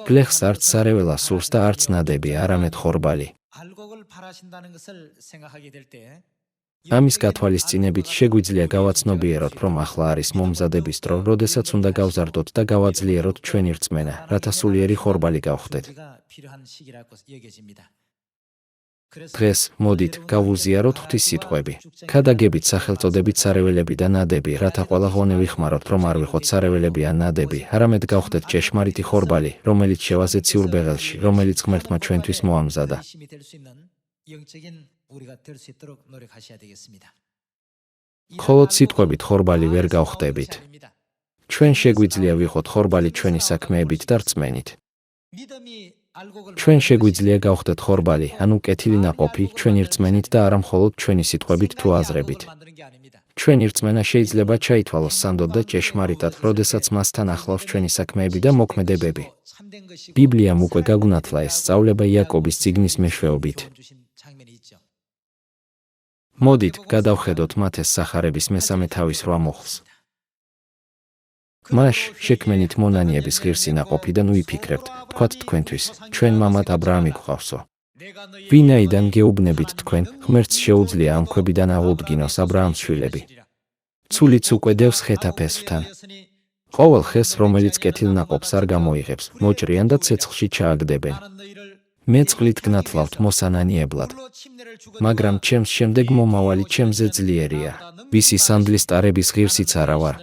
გლეხს არც სარეველა სურს და არც ნადები, არამედ ხორბალი. ამის გათვალისწინებით შეგვიძლია გავაცნობიეროთ, რომ ახლა არის მომზადების დრო, როდესაც უნდა გავზარდოთ და გავაძლიეროთ ჩვენი რწმენა, რათა სულიერი ხორბალი გავხდეთ. დღეს მოდით გავუზიაროთ ღვთის სიტყვები. ქადაგებით სახელწოდებით სარეველები და ნადები, რათა ყველა ღონე ვიხმაროთ, რომ არ ვიყოთ სარეველები ან ნადები, არამედ გავხდეთ ჭეშმარიტი ხორბალი, რომელიც შევაზეთ სიურ ბეღელში, რომელიც ღმერთმა ჩვენთვის მოამზადა. მხოლოდ სიტყვებით ხორბალი ვერ გავხდებით. ჩვენ შეგვიძლია ვიყოთ ხორბალი ჩვენი საქმეებით და რწმენით. ჩვენ შეგვიძლია გავხდეთ ხორბალი, ანუ კეთილი ნაყოფი, ჩვენი რწმენით და არა მხოლოდ ჩვენი სიტყვებით თუ აზრებით. ჩვენი რწმენა შეიძლება ჩაითვალოს სანდოდ და ჭეშმარიტად, როდესაც მასთან ახლავს ჩვენი საქმეები და მოქმედებები. ბიბლიამ უკვე გაგუნათლა ეს სწავლება იაკობის წიგნის მეშვეობით. მოდით გადავხედოთ მათეს სახარების მესამე თავის 8 მოხლს. მაშ შექმენით მონანიების ღირსი ნაყოფიდან ვიფიქრებთ, თქვათ თქვენთვის, ჩვენ მამად აბრაამი გვყავსო. ვინაიდან გეუბნებით თქვენ, ღმერთს შეუძლია ამ ქვებიდან აღუდგინოს აბრაამს შვილები. ცულიც უკვე დევს ხეთა ფესვთან. ყოველ ხეს, რომელიც კეთილ ნაყოფს არ გამოიღებს, მოჭრიან და ცეცხლში ჩააგდებენ. მე წყლით გნათლავთ მოსანანიებლად. მაგრამ ჩემს შემდეგ მომავალი ჩემზე ძლიერია, ვისი სანდლის ტარების ღირსიც არა ვარ.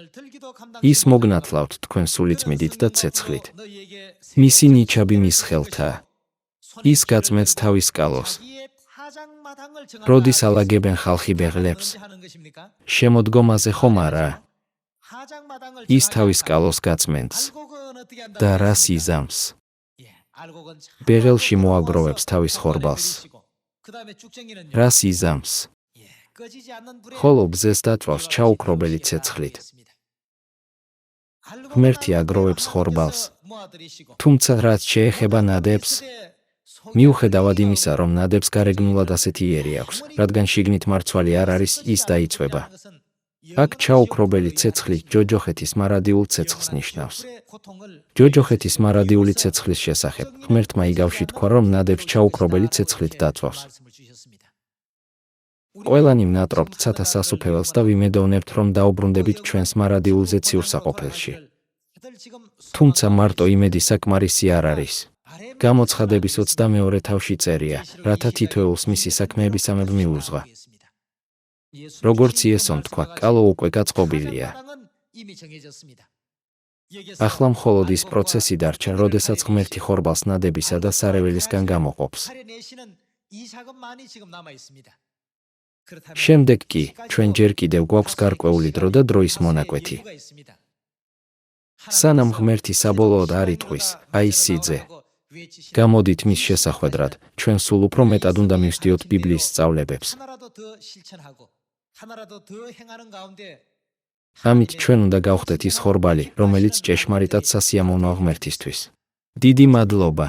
ის მოგნათლავთ თქვენ სულიწმიდით და ცეცხლით. მისი ნიჩაბი მის ხელთაა. ის გაწმენს თავის კალოს. როდის ალაგებენ ხალხი ბეღლებს? შემოდგომაზე ხომ არა? ის თავის კალოს გაწმენს და რას იზამს? ბეღელში მოაგროვებს თავის ხორბალს. რას იზამს? ხოლო ბზეს დაწვავს ჩაუქრობელი ცეცხლით. ღმერთი აგროვებს ხორბალს. თუმცა რაც შეეხება ნადებს, მიუხედავად იმისა, რომ ნადებს გარეგნულად ასეთი იერი აქვს, რადგან შიგნით მარცვალი არ არის, ის დაიწვება. აქ ჩაუქრობელი ცეცხლი ჯოჯოხეთის მარადიულ ცეცხლს ნიშნავს. ჯოჯოხეთის მარადიული ცეცხლის შესახებ ღმერთმა იგავში თქვა, რომ ნადებს ჩაუქრობელი ცეცხლით დაწვავს. ყველანი ვნატრობთ ცათა სასუფეველს და ვიმედოვნებთ, რომ დაუბრუნდებით ჩვენს მარადიულზე ციურსაყოფელში. თუმცა მარტო იმედი საკმარისი არ არის. გამოცხადების 22 თავში წერია, რათა თითოეულს მისი საქმეებისამებ მიუძღვა. როგორც იესომ თქვა, კალო უკვე გაწყობილია. ახლა მხოლოდ ის პროცესი დარჩა, როდესაც ღმერთი ხორბალს ნადებისა და სარეველისგან გამოყოფს. შემდეგ კი, ჩვენ ჯერ კიდევ გვაქვს გარკვეული დრო და დროის მონაკვეთი. სანამ ღმერთი საბოლოოდ არ იტყვის, აი სიძე. გამოდით მის შესახვედრად, ჩვენ სულ უფრო მეტად უნდა მივსდიოთ ბიბლიის სწავლებებს. ამით ჩვენ უნდა გავხდეთ ის ხორბალი, რომელიც ჭეშმარიტად სასიამოვნოა ღმერთისთვის. დიდი მადლობა.